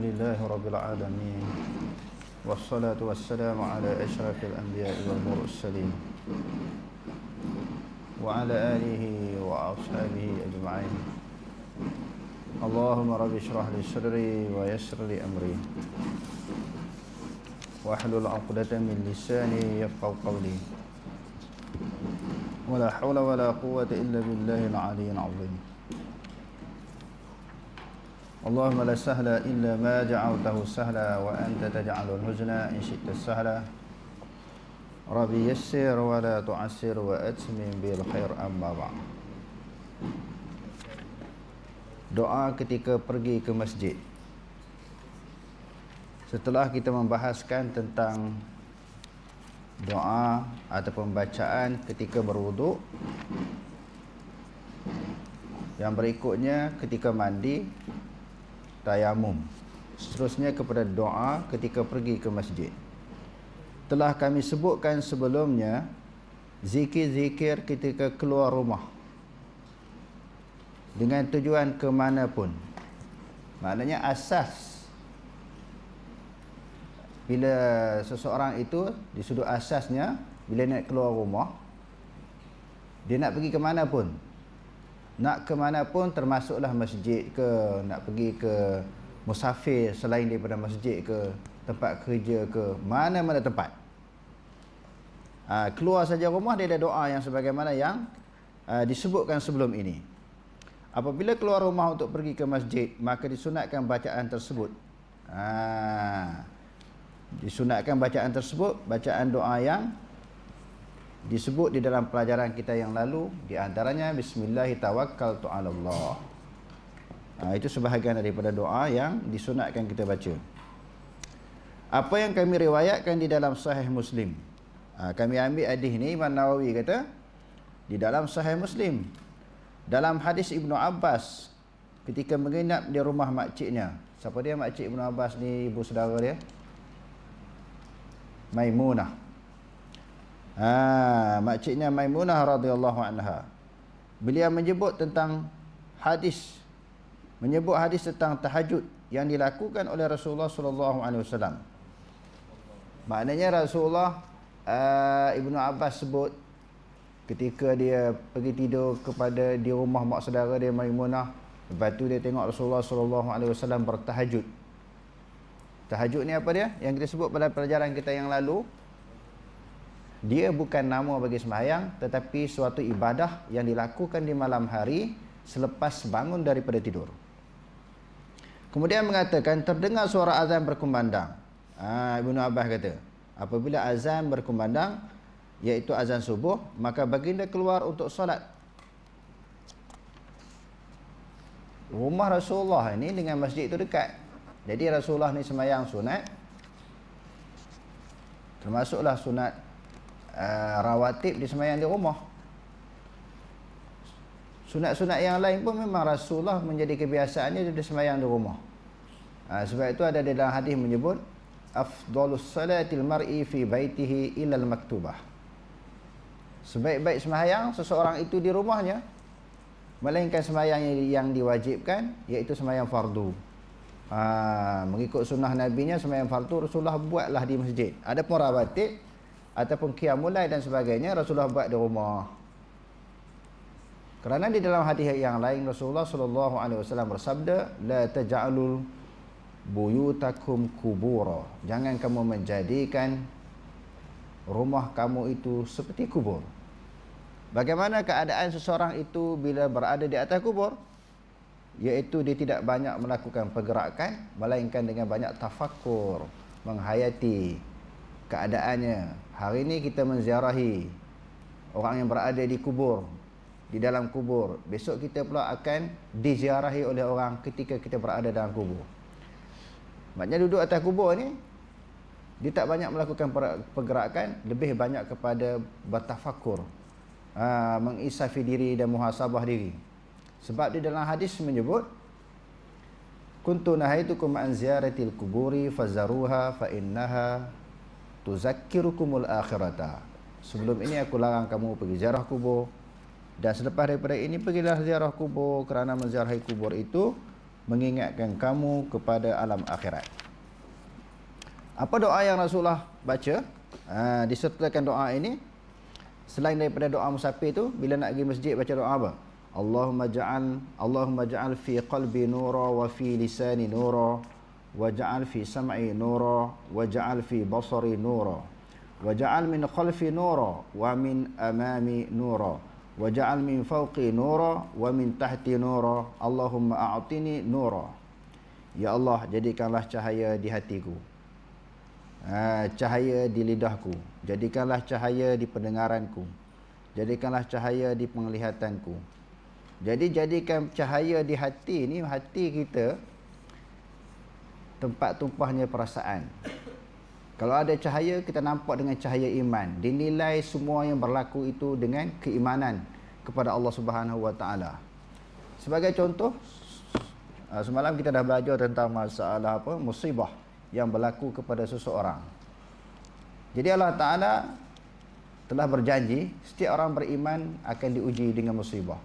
لله رب العالمين والصلاة والسلام على أشرف الأنبياء والمرسلين وعلى آله وأصحابه أجمعين. اللهم رب اشرح لي صدري ويسر لي أمري واحلل عقدة من لساني يفقهوا قولي ولا حول ولا قوة إلا بالله العلي العظيم. اللهم لا سهل إلا ما جعلته سهلا وأنت تجعل الحزن إن شئت سهلا. ربي يسر ولا تعسر وأتمم بالخير. أما بعد. Doa ketika pergi ke masjid. Setelah kita membahaskan tentang doa ataupun bacaan ketika berwuduk, yang berikutnya ketika mandi, tayamum, seterusnya kepada doa ketika pergi ke masjid. Telah kami sebutkan sebelumnya zikir-zikir ketika keluar rumah dengan tujuan ke mana pun. Maknanya asas bila seseorang itu di sudut asasnya, bila nak keluar rumah, dia nak pergi ke mana pun. Nak ke mana pun, termasuklah masjid ke, nak pergi ke musafir selain daripada masjid ke, tempat kerja ke, mana-mana tempat. Keluar saja rumah, dia ada doa yang sebagaimana yang disebutkan sebelum ini. Apabila keluar rumah untuk pergi ke masjid, maka disunatkan bacaan tersebut. Disunatkan bacaan tersebut, bacaan doa yang disebut di dalam pelajaran kita yang lalu, di antaranya Bismillahirrahmanirrahim 'alallah. Itu sebahagian daripada doa yang disunatkan kita baca. Apa yang kami riwayatkan di dalam Sahih Muslim, kami ambil hadis ni, Imam Nawawi kata di dalam Sahih Muslim, dalam hadis Ibnu Abbas ketika menginap di rumah makciknya. Siapa dia makcik Ibnu Abbas ni? Ibu saudara dia Maimunah. Makciknya Maimunah radhiyallahu anha. Beliau menyebut tentang hadis, menyebut hadis tentang tahajud yang dilakukan oleh Rasulullah sallallahu alaihi wasallam. Maknanya Rasulullah, Ibnu Abbas sebut ketika dia pergi tidur kepada di rumah mak saudara dia Maimunah, lepas tu dia tengok Rasulullah sallallahu alaihi wasallam bertahajud. Tahajud ni apa dia? Yang kita sebut pada pelajaran kita yang lalu, dia bukan nama bagi sembahyang, tetapi suatu ibadah yang dilakukan di malam hari selepas bangun daripada tidur. Kemudian mengatakan terdengar suara azan berkumandang. Ibnu Abbas kata, apabila azan berkumandang, iaitu azan subuh, maka baginda keluar untuk solat. Rumah Rasulullah ini dengan masjid itu dekat. Jadi Rasulullah ni sembahyang sunat, termasuklah sunat rawatib di sembahyang di rumah. Sunat-sunat yang lain pun memang Rasulullah menjadi kebiasaannya dia sembahyang di rumah. Sebab itu ada dalam hadis menyebut afdhalus salatil mar'i fi baitihi ilal maktubah. Sebaik-baik sembahyang seseorang itu di rumahnya, melainkan sembahyang yang diwajibkan, iaitu sembahyang fardu. Mengikut sunnah nabinya, sembahyang fardu Rasulullah buatlah di masjid. Adapun rawatib ataupun qiyamul lail dan sebagainya, Rasulullah buat di rumah. Kerana di dalam hadis yang lain Rasulullah sallallahu alaihi wasallam bersabda, la taj'alul buyutakum kubura. Jangan kamu menjadikan rumah kamu itu seperti kubur. Bagaimana keadaan seseorang itu bila berada di atas kubur? Iaitu dia tidak banyak melakukan pergerakan, melainkan dengan banyak tafakkur, menghayati keadaannya. Hari ini kita menziarahi orang yang berada di kubur, di dalam kubur. Besok kita pula akan diziarahi oleh orang ketika kita berada dalam kubur. Maknanya duduk atas kubur ni, dia tak banyak melakukan pergerakan, lebih banyak kepada bertafakkur, mengisafi diri dan muhasabah diri. Sebab di dalam hadis menyebut, kuntu nahaitukum an ziyaratil kuburi fazaruha fa innaha tuzakkirukumul akhirata. Sebelum ini aku larang kamu pergi ziarah kubur, dan selepas daripada ini pergilah ziarah kubur, kerana menziarahi kubur itu mengingatkan kamu kepada alam akhirat. Apa doa yang Rasulullah baca? Disertakan doa ini selain daripada doa musafir tu, bila nak pergi masjid baca doa apa? Allahumma ja'al fi qalbi nura wa fi lisani nura wa ja'al fi sam'i nura wa ja'al fi basari nura wa ja'al min khalfi nura wa min amami nura wa ja'al min fawqi nura wa min tahti nura Allahumma a'tini nura. Ya Allah, jadikanlah cahaya di hatiku, cahaya di lidahku, jadikanlah cahaya di pendengaranku, jadikanlah cahaya di penglihatanku. Jadi jadikan cahaya di hati ni, hati kita tempat tumpahnya perasaan. Kalau ada cahaya, kita nampak dengan cahaya iman. Dinilai semua yang berlaku itu dengan keimanan kepada Allah Subhanahu Wa Taala. Sebagai contoh, semalam kita dah belajar tentang masalah musibah yang berlaku kepada seseorang. Jadi Allah Ta'ala telah berjanji setiap orang beriman akan diuji dengan musibah.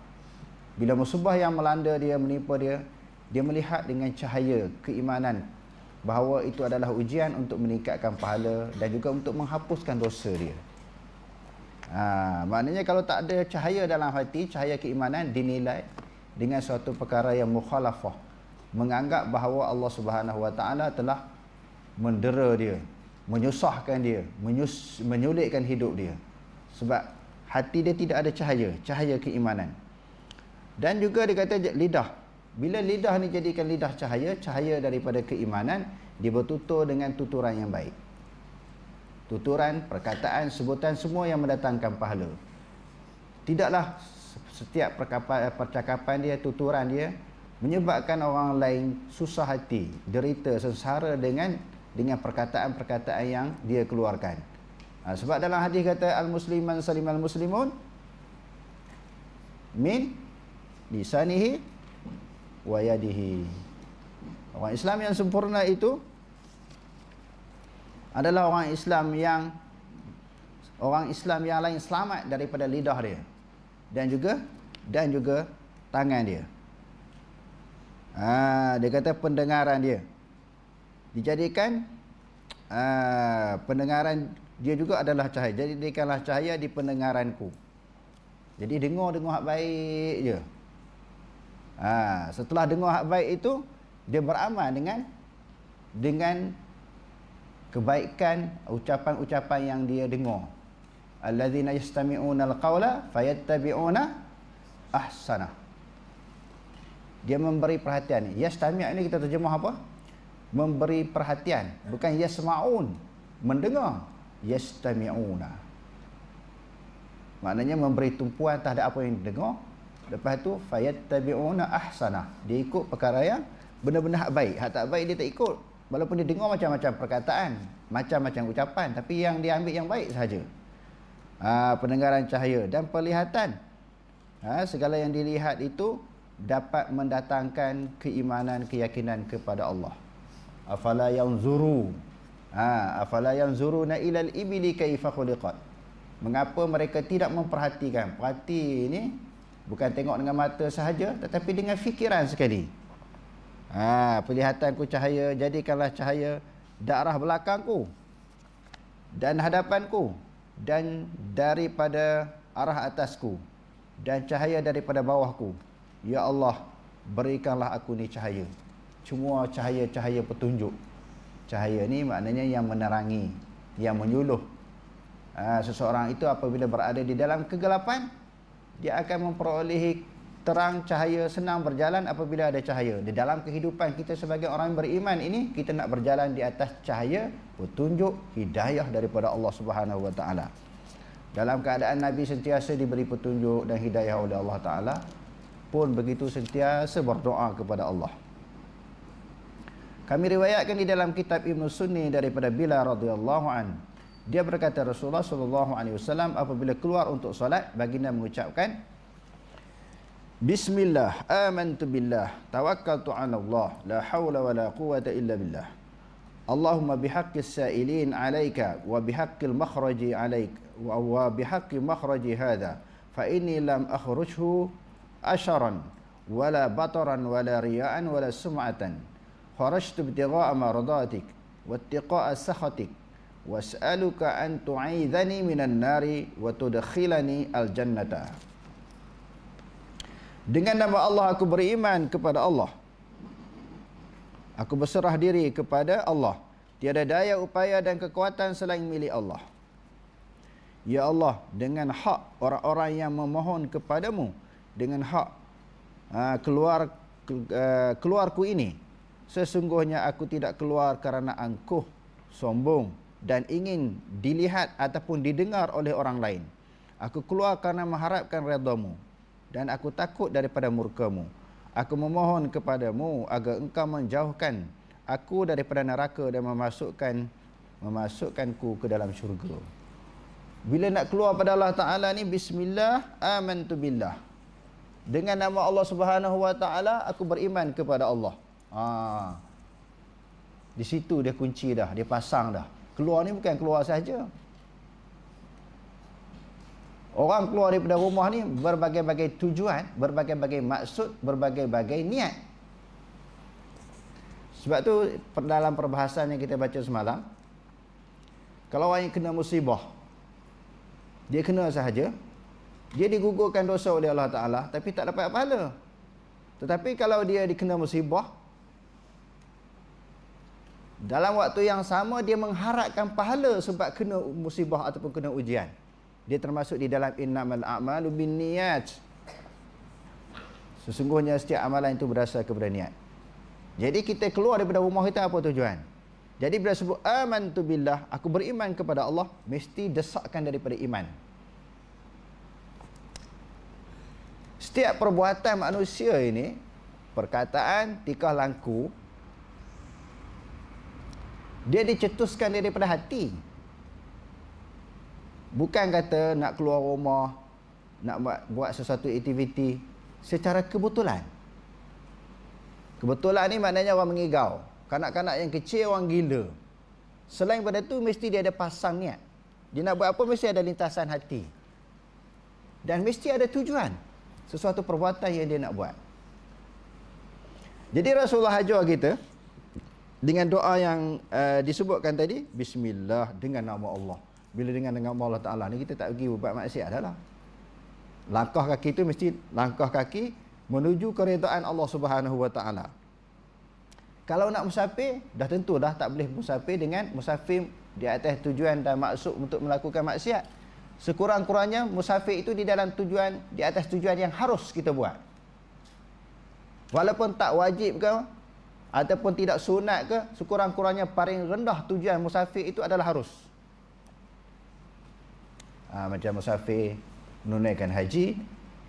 Bila musibah yang melanda dia, menimpa dia, dia melihat dengan cahaya keimanan bahawa itu adalah ujian untuk meningkatkan pahala dan juga untuk menghapuskan dosa dia. Maknanya kalau tak ada cahaya dalam hati, cahaya keimanan, dinilai dengan suatu perkara yang mukhalafah, menganggap bahawa Allah Subhanahu Wa Taala telah mendera dia, menyusahkan dia, menyulitkan hidup dia. Sebab hati dia tidak ada cahaya keimanan. Dan juga dia kata lidah. Bila lidah ni jadikan lidah cahaya daripada keimanan, dia bertutur dengan tuturan yang baik. Tuturan, perkataan, sebutan semua yang mendatangkan pahala. Tidaklah setiap percakapan dia, tuturan dia menyebabkan orang lain susah hati, derita, sengsara dengan perkataan-perkataan yang dia keluarkan. Sebab dalam hadis kata al-musliman salimal muslimun min lisanihi wa yadihi. Orang Islam yang sempurna itu adalah orang Islam yang lain selamat daripada lidah dia dan juga tangan dia. Dia kata pendengaran dia dijadikan pendengaran dia juga adalah cahaya. Jadi jadikanlah cahaya di pendengaranku. Jadi dengar hak baik je. Setelah dengar hak baik itu, dia beramal dengan kebaikan ucapan-ucapan yang dia dengar. Allazina yastami'una al-qawla fayattabi'una ahsana. Dia memberi perhatian. Yastami' ini kita terjemah apa? Memberi perhatian, bukan yasma'un, mendengar. Yastami'una, maknanya memberi tumpuan terhadap apa yang didengar. Lepas tu fayattabi'una ahsana, dia ikut perkara yang benar-benar hak baik. Hak tak baik dia tak ikut, walaupun dia dengar macam-macam perkataan, macam-macam ucapan, tapi yang dia ambil yang baik sahaja. Pendengaran cahaya dan penglihatan, segala yang dilihat itu dapat mendatangkan keimanan, keyakinan kepada Allah. Afala yanzuruna ilal ibili kaifa khuliqat. Mengapa mereka tidak memperhatikan? Perhati ini bukan tengok dengan mata sahaja, tetapi dengan fikiran sekali. Penglihatanku cahaya, jadikanlah cahaya darah belakangku dan hadapanku dan daripada arah atasku dan cahaya daripada bawahku. Ya Allah, berikanlah aku ni cahaya. Semua cahaya-cahaya petunjuk. Cahaya ni maknanya yang menerangi, yang menyuluh. Seseorang itu apabila berada di dalam kegelapan, dia akan memperolehi terang, cahaya, senang berjalan apabila ada cahaya. Di dalam kehidupan kita sebagai orang beriman ini, kita nak berjalan di atas cahaya, petunjuk, hidayah daripada Allah Subhanahu Wa Taala. Dalam keadaan Nabi sentiasa diberi petunjuk dan hidayah oleh Allah Taala, pun begitu sentiasa berdoa kepada Allah. Kami riwayatkan di dalam kitab Ibn Sunni daripada Bilal radhiyallahu an. Dia berkata Rasulullah sallallahu alaihi wasallam apabila keluar untuk solat, baginda mengucapkan Bismillah, amantu billah, tawakkaltu 'ala Allah, la haula wa la quwwata illa billah. Allahumma bihaqqis sa'ilin 'alaika wa bihaqqil makhraji 'alaik wa bihaqqi makhraji hadha fa inni lam akhrujhu asharan wala bataran wala riya'an wala sum'atan. Kharajtu ibtigha'a mardatik wattiqa'a sakhatik was'aluka an tu'idhani minan nari wa tudkhilani al-jannata. Dengan nama Allah aku beriman kepada Allah. Aku berserah diri kepada Allah. Tiada daya upaya dan kekuatan selain milik Allah. Ya Allah, dengan hak orang-orang yang memohon kepadamu, dengan hak keluarku ini, sesungguhnya aku tidak keluar kerana angkuh, sombong dan ingin dilihat ataupun didengar oleh orang lain. Aku keluar kerana mengharapkan redha-Mu dan aku takut daripada murka-Mu. Aku memohon kepadamu agar Engkau menjauhkan aku daripada neraka dan memasukkanku ke dalam syurga. Bila nak keluar pada Allah Ta'ala ni, bismillah amantu billah. Dengan nama Allah Subhanahu Wa Ta'ala, aku beriman kepada Allah. Di situ dia kunci dah, dia pasang dah. Keluar ni bukan keluar saja. Orang keluar daripada rumah ni berbagai-bagai tujuan, berbagai-bagai maksud, berbagai-bagai niat. Sebab tu dalam perbahasan yang kita baca semalam, kalau orang yang kena musibah, dia kena sahaja, dia digugurkan dosa oleh Allah Ta'ala tapi tak dapat pahala. Tetapi kalau dia dikena musibah, dalam waktu yang sama dia mengharapkan pahala sebab kena musibah ataupun kena ujian. Dia termasuk di dalam innamal a'malu binniyat. Sesungguhnya setiap amalan itu berasal kepada niat. Jadi kita keluar daripada rumah kita apa tujuan? Jadi bila sebut amantu billah, aku beriman kepada Allah, mesti desakan daripada iman. Setiap perbuatan manusia ini, perkataan, tingkah laku, dia dicetuskan daripada hati. Bukan kata nak keluar rumah, nak buat sesuatu aktiviti secara kebetulan. Kebetulan ni maknanya orang mengigau. Kanak-kanak yang kecil orang gila. Selain pada tu mesti dia ada pasang niat. Dia nak buat apa mesti ada lintasan hati. Dan mesti ada tujuan. Sesuatu perbuatan yang dia nak buat. Jadi Rasulullah ajar kita dengan doa yang disebutkan tadi, bismillah, dengan nama Allah. Bila dengan nama Allah Ta'ala ni kita tak pergi buat maksiat dah lah. Langkah kaki tu mesti langkah kaki menuju keredaan Allah Subhanahu Wa Ta'ala. Kalau nak musafir, dah tentu dah tak boleh musafir dengan musafir di atas tujuan dan maksud untuk melakukan maksiat. Sekurang-kurangnya musafir itu di dalam tujuan, di atas tujuan yang harus kita buat. Walaupun tak wajib ke ataupun tidak sunat ke, sekurang-kurangnya paling rendah tujuan musafir itu adalah harus. Macam musafir menunaikan haji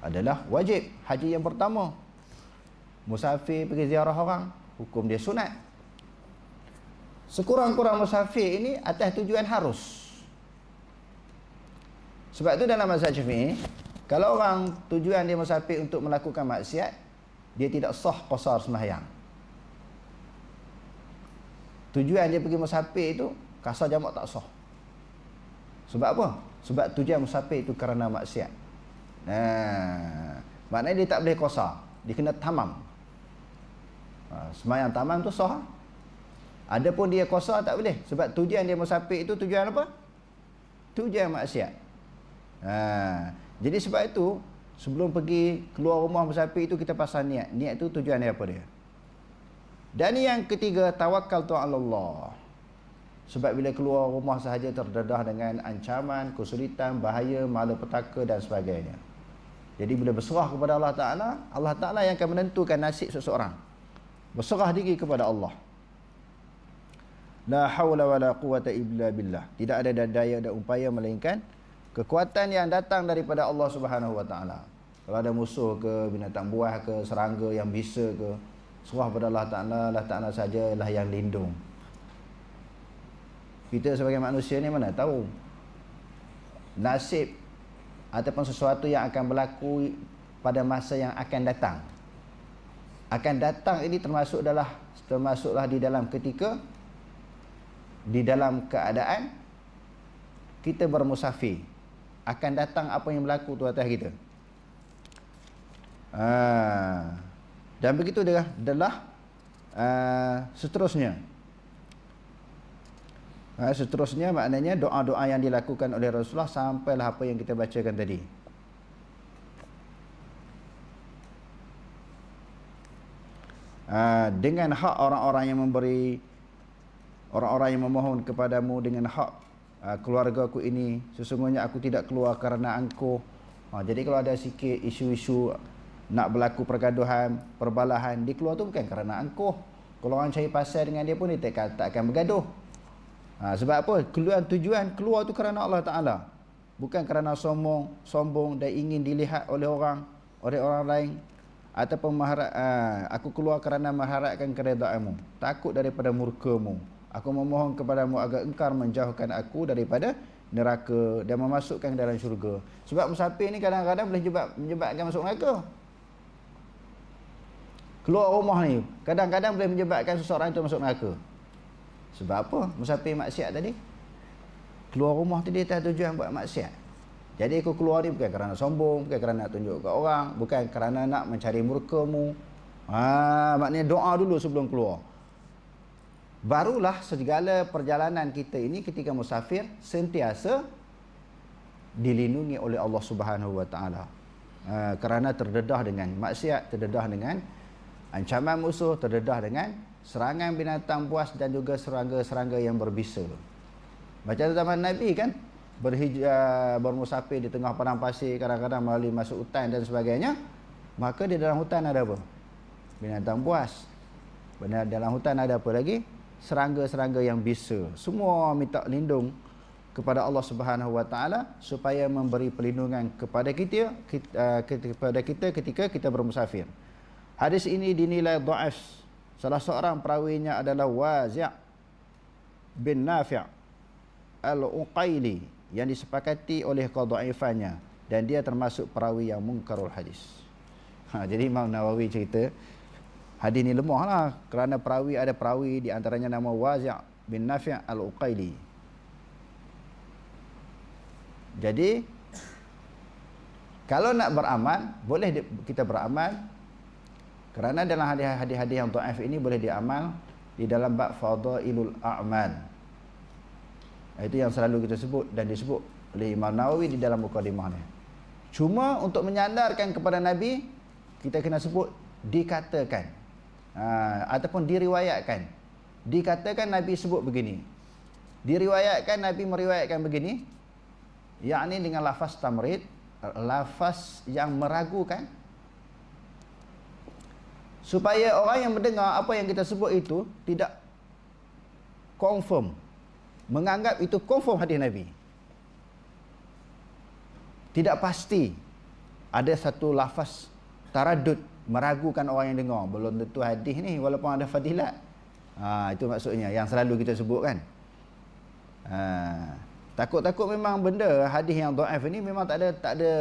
adalah wajib, haji yang pertama. Musafir pergi ziarah orang, hukum dia sunat. Sekurang-kurang musafir ini atas tujuan harus. Sebab tu dalam mazhab Syafi'i, kalau orang tujuan dia musafir untuk melakukan maksiat, dia tidak sah qasar sembahyang. Tujuan dia pergi musafir itu qasar jamak tak sah. Sebab apa? Sebab tujuan musafir itu kerana maksiat. Maknanya dia tak boleh qasar, dia kena tamam. Sembahyang tamam tu sah. Adapun dia qasar tak boleh, sebab tujuan dia musafir itu tujuan apa? Tujuan maksiat. Jadi sebab itu sebelum pergi keluar rumah musafir itu kita pasang niat. Niat itu tujuan dia apa dia? Dan yang ketiga, tawakkaltu 'ala Allah. Sebab bila keluar rumah sahaja terdedah dengan ancaman, kesulitan, bahaya, malapetaka dan sebagainya. Jadi bila berserah kepada Allah Ta'ala, Allah Ta'ala yang akan menentukan nasib seseorang. Berserah diri kepada Allah. La hawla wa la quwata illa billah. Tidak ada daya dan upaya melainkan kekuatan yang datang daripada Allah Subhanahu Wa Ta'ala. Kalau ada musuh ke, binatang buas ke, serangga yang bisa ke, serah pada Allah Ta'ala. Allah Ta'ala sajalah yang lindung. Kita sebagai manusia ni mana tahu nasib ataupun sesuatu yang akan berlaku pada masa yang akan datang. Akan datang ini termasuklah di dalam ketika, di dalam keadaan kita bermusafir. Akan datang apa yang berlaku tu atas kita. Dan begitu adalah seterusnya. Seterusnya maknanya doa-doa yang dilakukan oleh Rasulullah sampailah apa yang kita bacakan tadi. Dengan hak orang-orang yang memberi, orang-orang yang memohon kepadamu dengan hak keluarga aku ini, sesungguhnya aku tidak keluar kerana engkau. Jadi kalau ada sikit isu-isu nak berlaku pergaduhan, perbalahan, dia keluar tu bukan kerana engkau. Kalau orang cari pasal dengan dia pun dia tak akan bergaduh. Sebab apa? Tujuan keluar tu kerana Allah Ta'ala, bukan kerana sombong dan ingin dilihat oleh orang lain, ataupun aku keluar kerana mengharapkan keredaanmu, takut daripada murkamu. Aku memohon kepadamu agar engkau menjauhkan aku daripada neraka dan memasukkan dalam syurga. Sebab musafir ni kadang-kadang boleh menyebabkan masuk neraka. Keluar rumah ni kadang-kadang boleh menyebabkan seseorang itu masuk neraka. Sebab apa? Musafir maksiat tadi. Keluar rumah tadi tak tujuan buat maksiat. Jadi aku keluar ni bukan kerana sombong, bukan kerana nak tunjuk kat orang, bukan kerana nak mencari murkamu. Maknanya doa dulu sebelum keluar. Barulah segala perjalanan kita ini ketika musafir sentiasa dilindungi oleh Allah Subhanahu Wa Taala. Kerana terdedah dengan maksiat, terdedah dengan ancaman musuh, terdedah dengan serangan binatang buas dan juga serangga-serangga yang berbisa. Macam zaman Nabi kan, bermusafir di tengah padang pasir, kadang-kadang melalui masuk hutan dan sebagainya. Maka di dalam hutan ada apa? Binatang buas. Dalam hutan ada apa lagi? Serangga-serangga yang bisa. Semua minta lindung kepada Allah Subhanahu Wa Taala supaya memberi perlindungan kepada kita ketika kita bermusafir. Hadis ini dinilai dhaif. Salah seorang perawinya adalah Wazi' bin Nafi' al-Uqaili yang disepakati oleh kedhaifannya, dan dia termasuk perawi yang munkarul hadis. Jadi Imam Nawawi cerita hadis ni lemah lah kerana ada perawi di antaranya nama Wazi' bin Nafi' al-Uqaili. Jadi kalau nak beramal, boleh kita beramal kerana dalam hadis-hadis yang dhaif ini boleh diamal di dalam bab fadailul a'mal. Itu yang selalu kita sebut dan disebut oleh Imam Nawawi di dalam mukadimahnya. Cuma untuk menyandarkan kepada Nabi, kita kena sebut dikatakan. Ataupun diriwayatkan. Dikatakan Nabi sebut begini, diriwayatkan Nabi meriwayatkan begini, yakni dengan lafaz tamrid, lafaz yang meragukan, supaya orang yang mendengar apa yang kita sebut itu tidak confirm, menganggap itu confirm hadis Nabi. Tidak pasti. Ada satu lafaz taradud, meragukan orang yang dengar. Belum tentu hadis ni walaupun ada fadilat. Itu maksudnya yang selalu kita sebut kan. Takut-takut memang benda hadis yang dhaif ni memang tak ada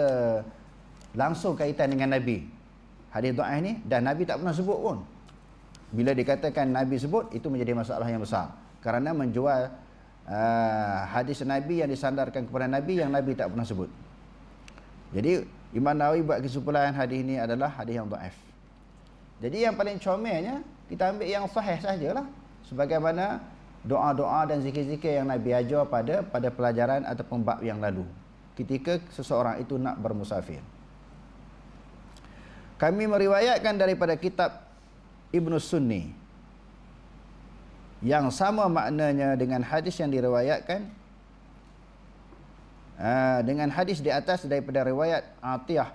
langsung kaitan dengan Nabi. Hadis dhaif ni dan Nabi tak pernah sebut pun. Bila dikatakan Nabi sebut, itu menjadi masalah yang besar. Kerana menjual hadis Nabi yang disandarkan kepada Nabi yang Nabi tak pernah sebut. Jadi Imam Nawawi buat kesimpulan hadis ini adalah hadis yang dhaif. Jadi yang paling comelnya kita ambil yang sahih sajalah, sebagaimana doa-doa dan zikir-zikir yang Nabi ajar pada pelajaran ataupun bab yang lalu ketika seseorang itu nak bermusafir. Kami meriwayatkan daripada kitab Ibnu Sunni yang sama maknanya dengan hadis yang diriwayatkan dengan hadis di atas daripada riwayat Atiyah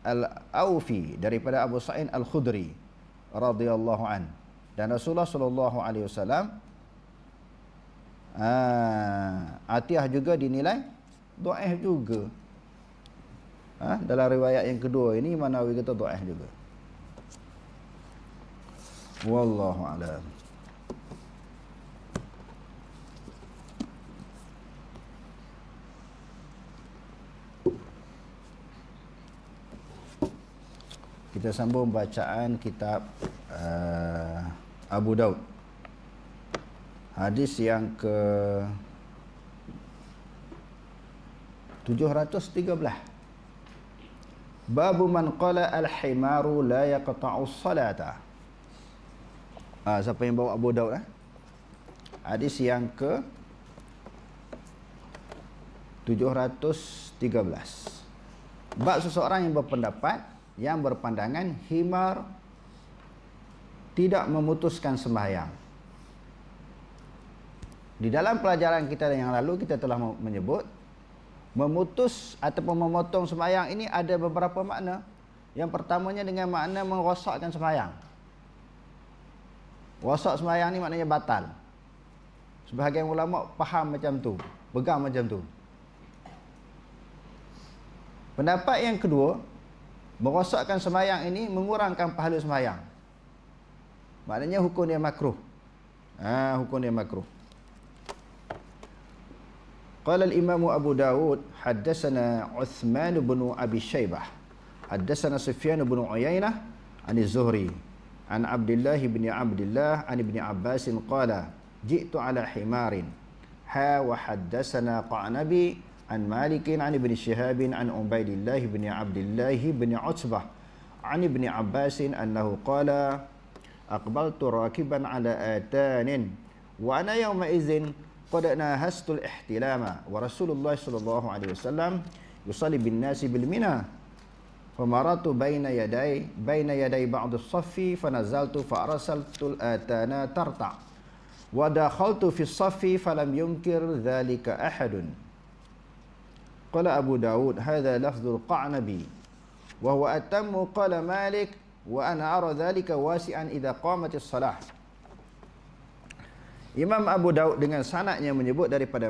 al-Aufi daripada Abu Sa'id al-Khudri radhiyallahu an, dan Rasulullah sallallahu alaihi wasallam Atiyah juga dinilai dhaif juga. Dalam riwayat yang kedua ini Imam Nawawi kata dhaif juga. Wallahu a'lam. Kita sambung bacaan kitab Abu Daud. Hadis yang ke 713. Babu man qala al-himaru la yaqta'u salata. Siapa yang bawa Abu Daud? Hadis yang ke 713. Bab seseorang yang berpendapat, yang berpandangan himar tidak memutuskan sembahyang. Di dalam pelajaran kita yang lalu kita telah menyebut memutus ataupun memotong sembahyang ini ada beberapa makna. Yang pertamanya dengan makna merosakkan sembahyang. Rosak sembahyang ni maknanya batal. Sebahagian ulama faham macam tu, pegang macam tu. Pendapat yang kedua, merosakkan sembahyang ini mengurangkan pahala sembahyang. Maknanya hukum dia makruh. Hukum dia makruh. Qala al-Imam Abu Dawud haddatsana Uthman bin Abi Syaibah haddatsana Sufyan bin Uyainah an az-Zuhri an Abdullah bin Abdullah an Ibn Abbas qala ji'tu ala himarin wa haddatsana Qanabi an Malik an Ibn Shihab an Ubaidillah bin Abdullah bin Utbah an Ibn Abbas annahu qala aqbaltu rakiban ala atanin wa ana yawma idzin qad nahastul ihtilama wa Rasulullah sallallahu alaihi wasallam yusalli bin nasi bil mina famaratu baina yaday ba'd as-saffi fanazaltu fa arsaltu al-atana tarta wa dakhaltu fi as-saffi falam yunkir dhalika ahadun. Qala Abu Dawud hadha lafdhu al-Qa'nabi wa huwa atammu. Qala Malik wa ana ara dhalika wasi'an idha qamat as-salah. Imam Abu Daud dengan sanadnya menyebut daripada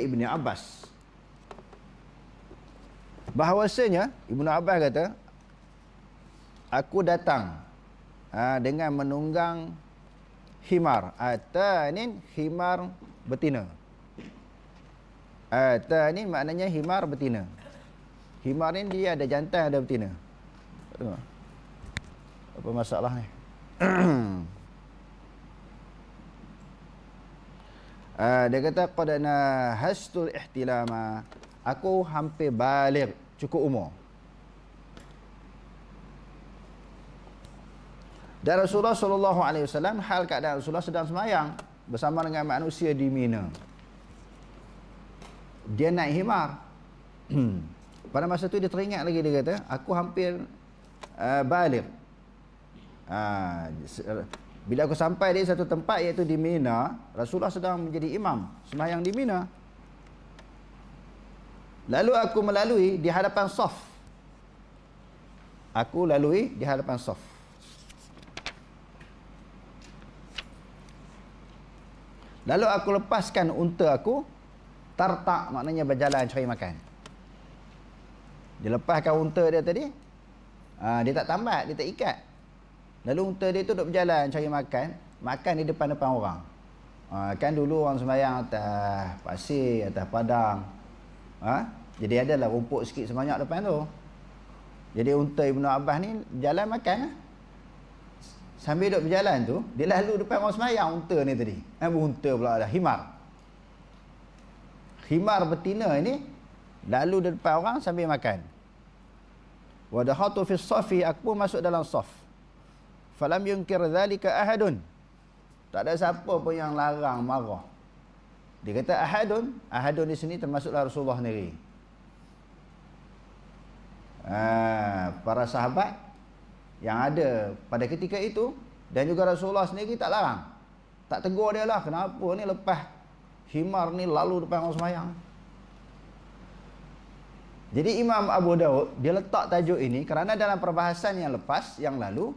Ibni Abbas bahawasanya Ibnu Abbas kata, aku datang dengan menunggang himar. Atanin, himar betina. Atanin maknanya himar betina. Himar ni dia ada jantan ada betina. Apa masalah ni? Dia kata qadana hastul ihtilama, aku hampir baligh, cukup umur. Dan Rasulullah sallallahu alaihi wasallam hal keadaan Rasulullah sedang sembahyang bersama dengan manusia di Mina. Dia naik himar. Pada masa tu dia teringat lagi, dia kata aku hampir baligh. Bila aku sampai di satu tempat iaitu di Mina, Rasulullah sedang menjadi imam sembahyang di Mina. Lalu aku melalui di hadapan saf. Aku lalui di hadapan saf. Lalu aku lepaskan unta aku, tartak maknanya berjalan cari makan. Dia lepaskan unta dia tadi, dia tak tambat, dia tak ikat. Lalu unta dia tu duduk berjalan cari makan di depan-depan orang. Kan dulu orang sembahyang atas pasir, atas padang. Jadi adalah rumput sikit sebanyak depan tu. Jadi unta Ibnu Abbas ni berjalan makan. Sambil duduk berjalan tu, dia lalu depan orang sembahyang unta ni tadi. Unta pula ada himar. Himar betina ini lalu di depan orang sambil makan. Wa dakhatu fi as-safi, aku pun masuk dalam saf. Falam yunkir dhalika ahadun, tak ada siapa pun yang larang marah. Dia kata ahadun di sini termasuklah Rasulullah sendiri. Para sahabat yang ada pada ketika itu dan juga Rasulullah sendiri tak larang, tak tegur dia lah, kenapa ni lepas himar ni lalu depan orang sembahyang. Jadi Imam Abu Daud dia letak tajuk ini kerana dalam perbahasan yang lepas, yang lalu,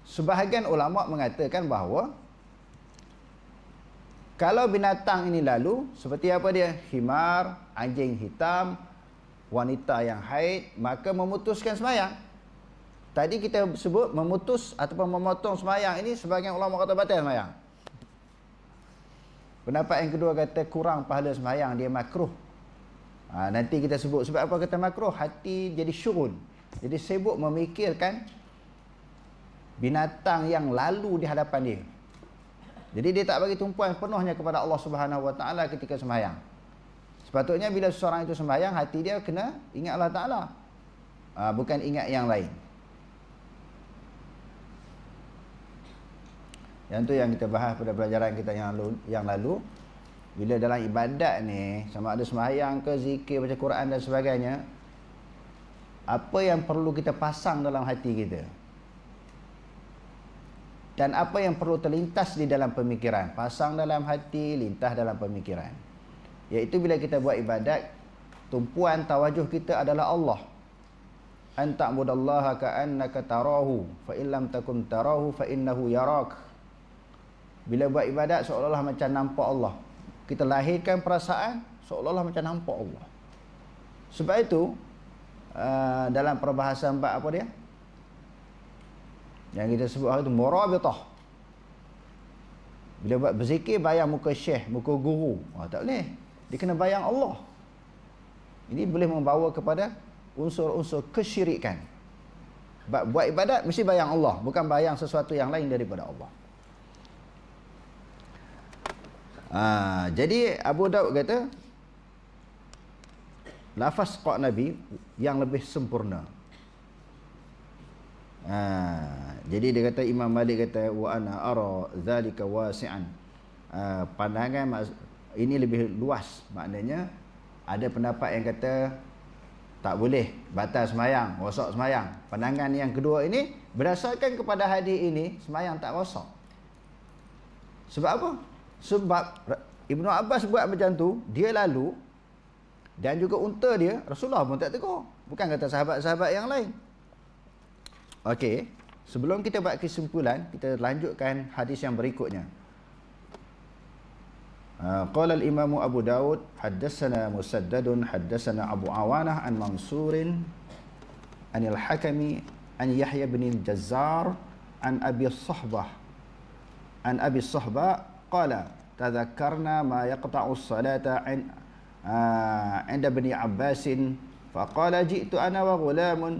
sebahagian ulama mengatakan bahawa kalau binatang ini lalu, seperti apa dia? Himar, anjing hitam, wanita yang haid, maka memutuskan sembahyang. Tadi kita sebut memutus ataupun memotong sembahyang ini, sebahagian ulama kata batal sembahyang. Pendapat yang kedua kata kurang pahala sembahyang, dia makruh. Nanti kita sebut sebab apa kata makruh. Hati jadi syughul, jadi sibuk memikirkan binatang yang lalu di hadapan dia. Jadi dia tak bagi tumpuan penuhnya kepada Allah Subhanahu Wa Taala ketika sembahyang. Sepatutnya bila seseorang itu sembahyang, hati dia kena ingat Allah Ta'ala, bukan ingat yang lain. Yang tu yang kita bahas pada pelajaran kita yang lalu. Bila dalam ibadat ni, sama ada sembahyang ke, zikir, baca Quran dan sebagainya, apa yang perlu kita pasang dalam hati kita, dan apa yang perlu terlintas di dalam pemikiran. Pasang dalam hati, lintas dalam pemikiran. Iaitu bila kita buat ibadat, tumpuan tawajuh kita adalah Allah. An ta'budallaha ka'annaka tarahu, fa in lam takun tarahu fa innahu yarak. Bila buat ibadat seolah-olah macam nampak Allah. Kita lahirkan perasaan seolah-olah macam nampak Allah. Sebab itu dalam perbahasan bab apa dia, yang kita sebut hari tu, murabitah. Bila buat berzikir, bayang muka syekh, muka guru. Tak boleh. Dia kena bayang Allah. Ini boleh membawa kepada unsur-unsur kesyirikan. Buat ibadat mesti bayang Allah, bukan bayang sesuatu yang lain daripada Allah. Jadi Abu Daud kata, lafaz qa Nabi yang lebih sempurna. Jadi dia kata, Imam Malik kata, wa ana ara zalika wasi'an. Pandangan ini lebih luas. Maknanya ada pendapat yang kata tak boleh, batal semayang, rosak semayang. Pandangan yang kedua ini berdasarkan kepada hadis ini, semayang tak rosak. Sebab apa? Sebab Ibnu Abbas buat macam tu, dia lalu, dan juga unta dia, Rasulullah pun tak tegur. Bukan kata sahabat-sahabat yang lain. Okey, sebelum kita buat kesimpulan, kita lanjutkan hadis yang berikutnya. Qala al-Imam Abu Daud, haddatsana Musaddadun, haddatsana Abu Awanah an Mansurin an al-Hakami an Yahya bin al-Jazzar an Abi Sahbah qala tadhakkarna ma yaqta'u as-salata 'inda Bani Abbas faqala ji'tu ana wa ghulamun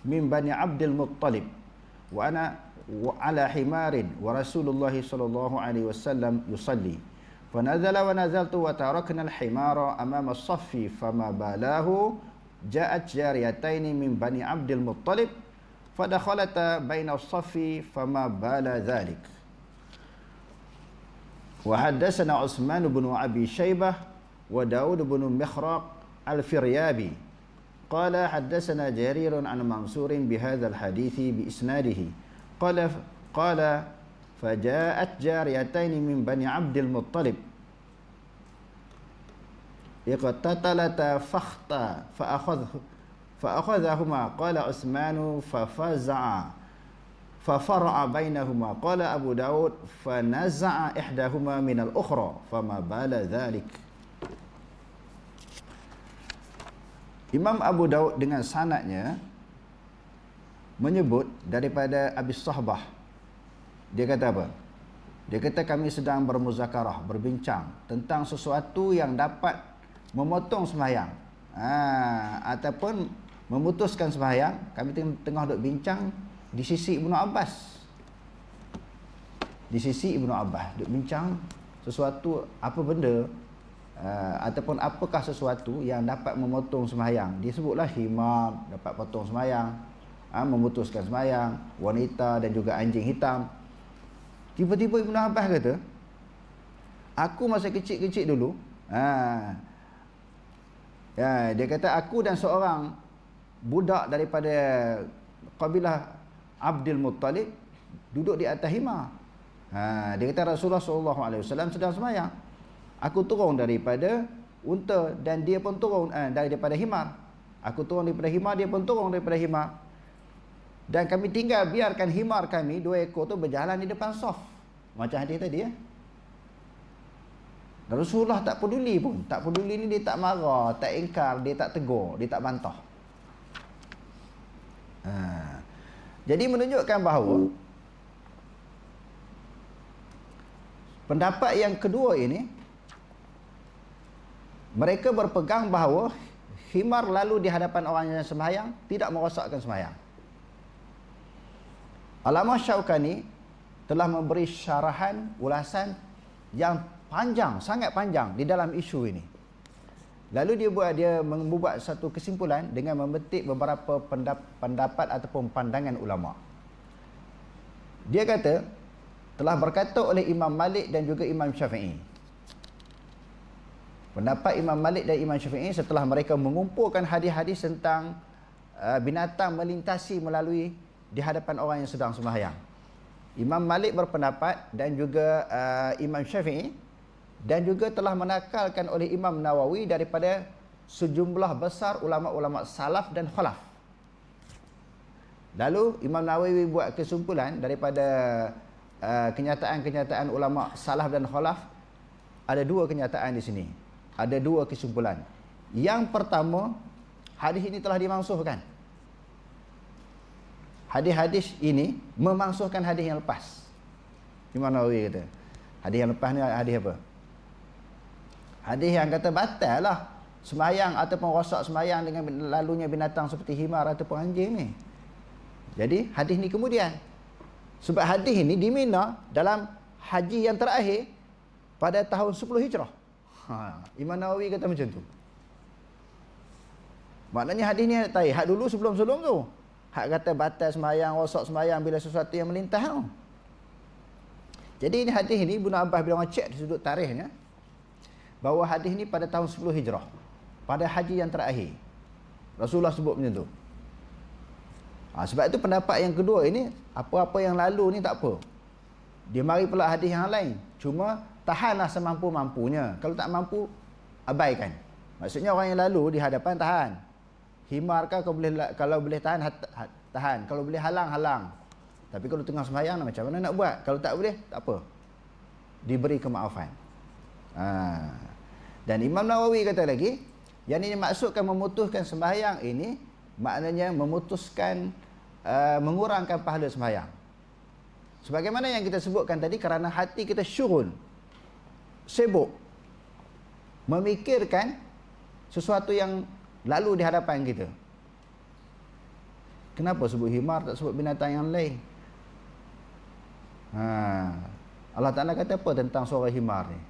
min Bani Abdul Muttalib wa ana ala himarin wa Rasulullah sallallahu alaihi wasallam yusalli فنزل ونزلت وتركنا الحمار أمام الصف فما بالاه جاءت جاريتين من بني عبد المطلب فدخلتا بين الصف فما بال ذلك. وحدثنا عثمان بن أبي شيبة وداود بن مخراق الفريابي قال حدثنا جرير عن منصور بهذا الحديث بإسناده قال فجاءت جاريتين من بني عبد المطلب اقتتلتا فأخذهما قال عثمان ففزع ففرع بينهما قال أبو داود فنزع إحداهما من الأخرى فما بال ذلك. Imam Abu Daud dengan sanadnya menyebut daripada Abi Sahbah. Dia kata apa? Dia kata kami sedang bermuzakarah, berbincang tentang sesuatu yang dapat memotong sembahyang, ataupun memutuskan sembahyang. Kami tengah duk bincang di sisi Ibnu Abbas. Di sisi Ibnu Abbas duk bincang sesuatu, apa benda ataupun apakah sesuatu yang dapat memotong sembahyang. Dia sebutlah himar dapat potong sembahyang, memutuskan sembahyang, wanita dan juga anjing hitam. Tiba-tiba Ibnu Abbas kata, aku masa kecil-kecil dulu, dia kata aku dan seorang budak daripada kabilah Abdul Muttalib duduk di atas himar. Dia kata Rasulullah SAW sedang sembahyang. Aku turun daripada unta dan dia pun turun daripada himar. Aku turun daripada himar, dia pun turun daripada himar. Dan kami tinggal biarkan himar kami dua ekor tu berjalan di depan saf. Macam hadis tadi ya. Dan Rasulullah tak peduli pun. Tak peduli ni, dia tak marah, tak ingkar, dia tak tegur, dia tak bantah. Jadi menunjukkan bahawa pendapat yang kedua ini, mereka berpegang bahawa himar lalu di hadapan orang yang sembahyang tidak merosakkan sembahyang. Allamah Syaukani telah memberi syarahan, ulasan yang panjang, sangat panjang di dalam isu ini. Lalu dia membuat satu kesimpulan dengan memetik beberapa pendapat ataupun pandangan ulama. Dia kata telah berkata oleh Imam Malik dan juga Imam Syafi'i. Pendapat Imam Malik dan Imam Syafi'i setelah mereka mengumpulkan hadis-hadis tentang binatang melintasi melalui di hadapan orang yang sedang sembahyang. Imam Malik berpendapat dan juga Imam Syafi'i, dan juga telah menakalkan oleh Imam Nawawi daripada sejumlah besar ulama-ulama salaf dan khalaf. Lalu Imam Nawawi buat kesimpulan daripada kenyataan-kenyataan ulama salaf dan khalaf. Ada dua kenyataan di sini. Ada dua kesimpulan. Yang pertama, hadis ini telah dimansuhkan. Hadis-hadis ini memansuhkan hadis yang lepas. Imam Nawawi kata. Hadis yang lepas ni hadis apa? Hadis yang kata batal lah sembahyang ataupun rosak sembahyang dengan lalunya binatang seperti himar ataupun anjing ni. Jadi hadis ni kemudian. Sebab hadis ini di Mina dalam haji yang terakhir pada tahun 10 Hijrah. Imam Nawawi kata macam tu. Maknanya hadis ni tak hak dulu sebelum-sebelum tu. Hak kata batal sembahyang, rosak sembahyang bila sesuatu yang melintas tu. Jadi ini hadis ni Ibnu Abbas bila orang cek di sudut tarikhnya, bahawa hadis ni pada tahun 10 Hijrah, pada haji yang terakhir. Rasulullah sebut macam tu. Sebab itu pendapat yang kedua ini, apa-apa yang lalu ni tak apa. Dia mari pula hadis yang lain. Cuma tahanlah semampu-mampunya. Kalau tak mampu, abaikan. Maksudnya orang yang lalu di hadapan tahan. Himar kah kalau boleh tahan, tahan. Kalau boleh halang, halang. Tapi kalau tengah sembahyang macam mana nak buat? Kalau tak boleh, tak apa. Diberi kemaafan. Dan Imam Nawawi kata lagi, yang ini maksudkan memutuskan sembahyang ini, maknanya memutuskan mengurangkan pahala sembahyang. Sebagaimana yang kita sebutkan tadi, kerana hati kita syughul, sibuk memikirkan sesuatu yang lalu di hadapan kita. Kenapa sebut himar, tak sebut binatang yang lain? Allah Ta'ala kata apa tentang suara himar ni?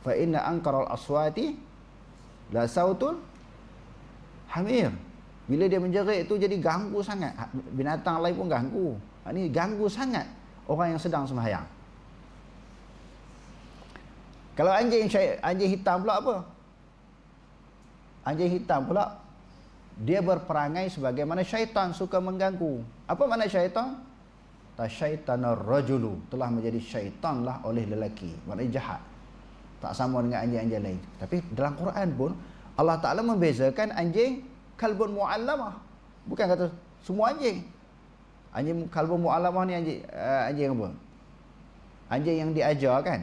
Fa inna ankaral aswati la sautul hamir. Bila dia menjerit itu jadi ganggu sangat. Binatang lain pun ganggu. Ini ganggu sangat orang yang sedang sembahyang. Kalau anjing hitam pula apa? Anjing hitam pula dia berperangai sebagaimana syaitan suka mengganggu. Apa makna syaitan? Tasyaitanur rajulu, telah menjadi syaitan lah oleh lelaki. Maknanya jahat. Tak sama dengan anjing-anjing lain. Tapi dalam Quran pun Allah Ta'ala membezakan anjing kalbun mu'allamah. Bukan kata semua anjing. Anjing kalbun mu'allamah ni anjing apa? Anjing yang diajarkan,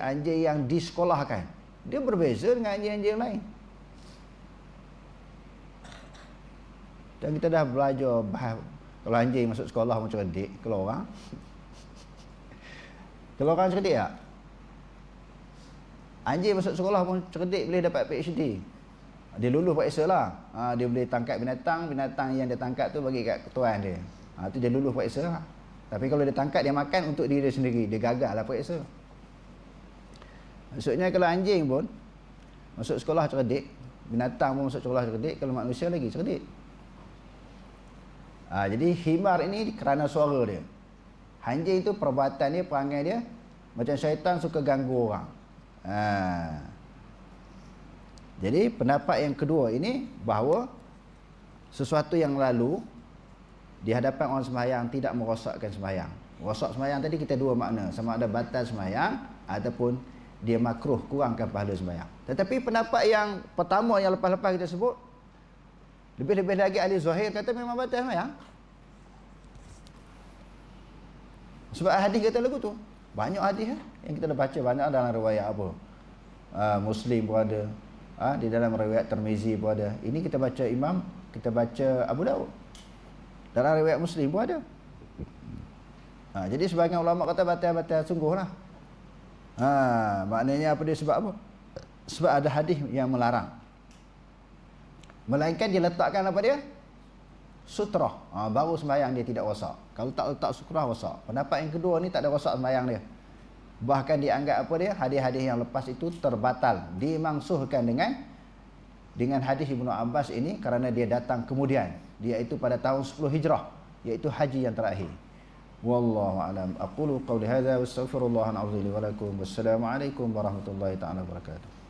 anjing yang disekolahkan. Dia berbeza dengan anjing-anjing lain. Dan kita dah belajar bahas, kalau anjing masuk sekolah pun cerdik. Kalau orang cerdik tak? Anjing masuk sekolah pun cerdik, boleh dapat PhD. Dia lulus periksa lah. Dia boleh tangkap binatang yang dia tangkap tu bagi kat tuan dia. Tu dia lulus periksa lah. Tapi kalau dia tangkap, dia makan untuk diri dia sendiri. Dia gagal lah periksa. Maksudnya kalau anjing pun masuk sekolah cerdik, binatang pun masuk sekolah cerdik, kalau manusia lagi cerdik. Jadi himar ini kerana suara dia. Anjing itu perbuatan dia, perangai dia macam syaitan suka ganggu orang. Jadi pendapat yang kedua ini bahawa sesuatu yang lalu di hadapan orang sembahyang tidak merosakkan sembahyang. Rosak sembahyang tadi kita dua makna, sama ada batal sembahyang ataupun dia makruh, kurangkan pahala sembahyang. Tetapi pendapat yang pertama yang lepas-lepas kita sebut, lebih-lebih lagi ahli zahir kata memang batal sembahyang. Sebab hadis kata lagu tu. Banyak hadis yang kita dah baca, banyak dalam riwayat apa, Muslim pun ada, di dalam riwayat Tirmizi pun ada. Ini kita baca kita baca Abu Daud, dalam riwayat Muslim pun ada. Jadi sebahagian ulama kata batal-batal sungguh lah. Maknanya apa dia, sebab apa? Sebab ada hadis yang melarang. Melainkan dia letakkan apa dia? Sutrah. Baru sembahyang dia tidak rosak. Kalau tak letak sutrah, rosak. Pendapat yang kedua ni tak ada rosak sembahyang dia. Bahkan dianggap apa dia? Hadis-hadis yang lepas itu terbatal, dimangsuhkan dengan hadis Ibnu Abbas ini kerana dia datang kemudian, iaitu pada tahun 10 Hijrah, iaitu haji yang terakhir. Wallahu a'lam. Aqulu qawli hadza wa astaghfirullahal azim li wa lakum. Wassalamu alaikum warahmatullahi taala wabarakatuh.